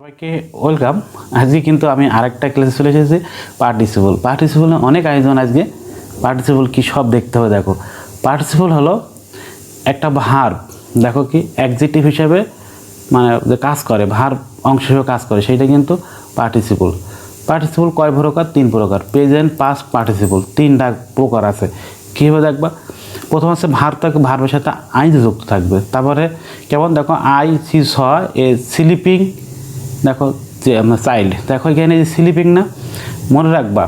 সবাইকে ওয়েলকাম। আজকে কিন্তু আমি আরেকটা ক্লাসে চলে এসেছি পার্টিসিপল অনেক আয়োজন। আজকে পার্টিসিপল কি সব দেখতে হবে। দেখো, পার্টিসিপল হলো একটা ভার্ব, দেখো কি অ্যাডজেক্টিভ হিসেবে মানে যে কাজ করে, ভার্ব অংশ হিসেবে কাজ করে, সেইটা কিন্তু পার্টিসিপল। পার্টিসিপল কয় প্রকার? 3 প্রকার। প্রেজেন্ট, পাস্ট, পার্টিসিপল 3টা প্রকার আছে। কীভাবে দেখবা? প্রথম আছে ভার্বের সাথে আইনজি যুক্ত থাকবে। তারপরে কেমন দেখো, I see saw a sleeping, দেখো যে আপনার চাইল্ড, দেখো এখানে যে স্লিপিং না, মনে রাখবা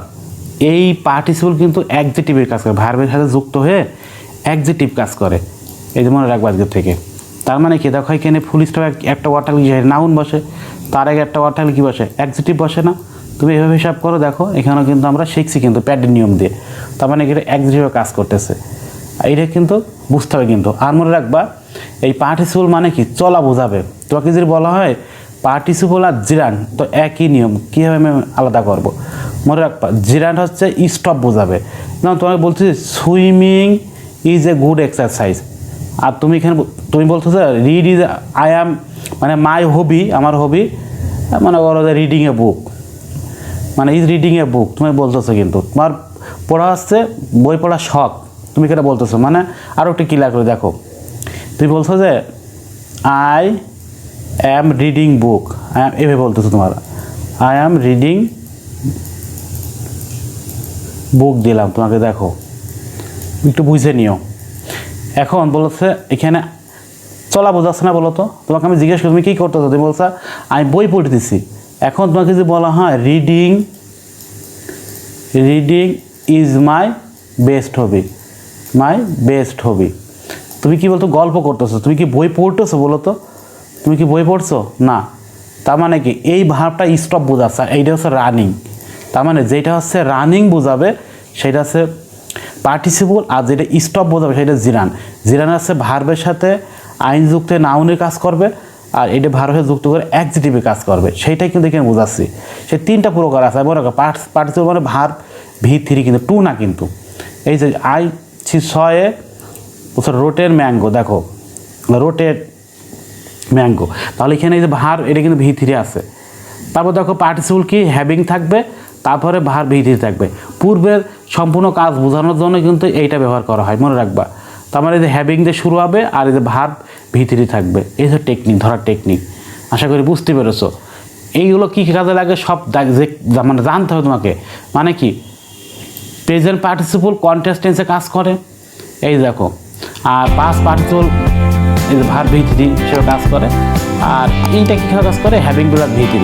এই পার্টিসিপল কিন্তু অ্যাডজেক্টিভের কাজ করে, ভার্বের সাথে যুক্ত হয়ে অ্যাডজেক্টিভ কাজ করে। এই যে মনে রাখবা আজকের থেকে। তার মানে কি, দেখো এখানে ফুল স্টপ একটা ওয়ার্টাল কি নাউন বসে, তার আগে একটা ওয়ার্টাল কি বসে, অ্যাডজেক্টিভ বসে না? তুমি এভাবে হিসাব করো। দেখো এখানেও কিন্তু আমরা শিখছি কিন্তু প্যাডের নিয়ম দিয়ে। তার মানে এটা অ্যাডজেক্টিভে কাজ করতেছে, এইটা কিন্তু বুঝতে হবে কিন্তু। আর মনে রাখবা এই পার্টিসিপল মানে কি, চলা বোঝাবে। তোমাকে যদি বলা হয় পার্টিসিপল আর জিরান, তো একই নিয়ম, কীভাবে আমি আলাদা করব? মনে রাখবা জিরান হচ্ছে স্টপ বোঝাবে। যেমন তোমাকে বলছি swimming is a good exercise, আর তুমি এখানে তুমি বলতেছো রিড ইজ আই অ্যাম, মানে মাই হবি, আমার হবি মনে করো যে রিডিং এ বুক, মানে ইজ রিডিং এ বুক তুমি বলতেছো, কিন্তু তোমার পড়া হচ্ছে বই পড়ার শখ, তুমি কেটা বলতেছো। মানে আরও একটু ক্লিয়ার করে দেখো, তুমি বলছো যে আই অ্যাম রিডিং বুক, এভাবে বলতেছো তোমার, আই অ্যাম রিডিং বুক দিলাম তোমাকে। দেখো একটু বুঝে নিও। এখন বলছে এখানে চলা বোঝাচ্ছে না, বলো তো। তোমাকে আমি জিজ্ঞেস করি তুমি কী করতেছো, তুমি বলছো আমি বই পড়তেছি। এখন তোমাকে যদি বলা হয় reading is my best hobby, my best hobby, তুমি কি বলতো গল্প করতেছো, তুমি কি বই পড়তেছো? বলো তো, তুমি কি বই পড়ছো? না। তার মানে কি এই ভাবটা স্টপ বোঝাচ্ছে, এইটা হচ্ছে রানিং। তার মানে যেটা হচ্ছে রানিং বোঝাবে সেটা হচ্ছে পার্টিসিপল, আর যেটা স্টপ বোঝাবে সেটা জিরান। জিরান হচ্ছে ভার্বের সাথে আইনযুক্ত নাউনের কাজ করবে, আর এটা ভার্বের যুক্ত করে অ্যাডজেক্টিভে কাজ করবে, সেইটাই কিন্তু এখানে বোঝাচ্ছি। সেই 3টা প্রকার আছে। মনে রাখো পার্টিসিপল মানে ভার্ব V3, কিন্তু 2 না কিন্তু। এই যে আই সি সয়ে রোটের ম্যাঙ্গো, দেখো রোটেড ম্যাঙ্গো, তাহলে এখানে এই যে ভার্ব এটা কিন্তু V3 আছে। তারপর দেখো পার্টিসিপল কি হ্যাভিং থাকবে, তারপরে ভার্ব V3 থাকবে। পূর্বের সম্পূর্ণ কাজ বোঝানোর জন্য কিন্তু এইটা ব্যবহার করা হয়, মনে রাখবা। তার মানে এই যে হ্যাভিং দিয়ে শুরু হবে, আর এই যে ভার্ব V3 থাকবে। এই যে টেকনিক, ধরার টেকনিক, আশা করি বুঝতে পেরেছো। এইগুলো কী কাজে লাগে সব মানে জানতে হবে তোমাকে। মানে কি প্রেজেন্ট পার্টিসিপল কন্টিনিউয়াস টেন্সে কাজ করে, এই দেখো। আর পাস্ট পার্টিসিপল এই যে ভার্ব V3 হিসেবে কাজ করে। আর এইটা কীভাবে কাজ করে, হ্যাভিং প্লাস V3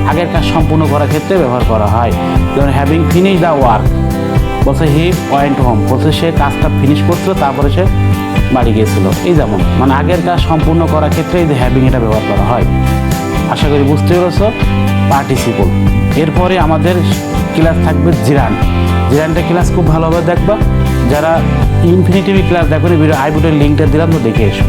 আগের কাজ সম্পূর্ণ করার ক্ষেত্রে ব্যবহার করা হয়। যেমন হ্যাভিং ফিনিশ দ্য ওয়ার্ক, বলছে হি ওয়েন্ট হোম, বলছে সে কাজটা ফিনিশ করছিল তারপরে সে বাড়ি গিয়েছিল। এই যেমন মানে আগের কাজ সম্পূর্ণ করার ক্ষেত্রে এই যে হ্যাভিং এটা ব্যবহার করা হয়। আশা করি বুঝতে পেরেছো পার্টিসিপল। এরপরে আমাদের ক্লাস থাকবে জিরানটা ক্লাস খুব ভালোভাবে দেখবা। যারা ইনফিনিটিভ ক্লাস দেখো ভিডিও আই বুটের লিঙ্কটা দিলাম, তো দেখে এসো।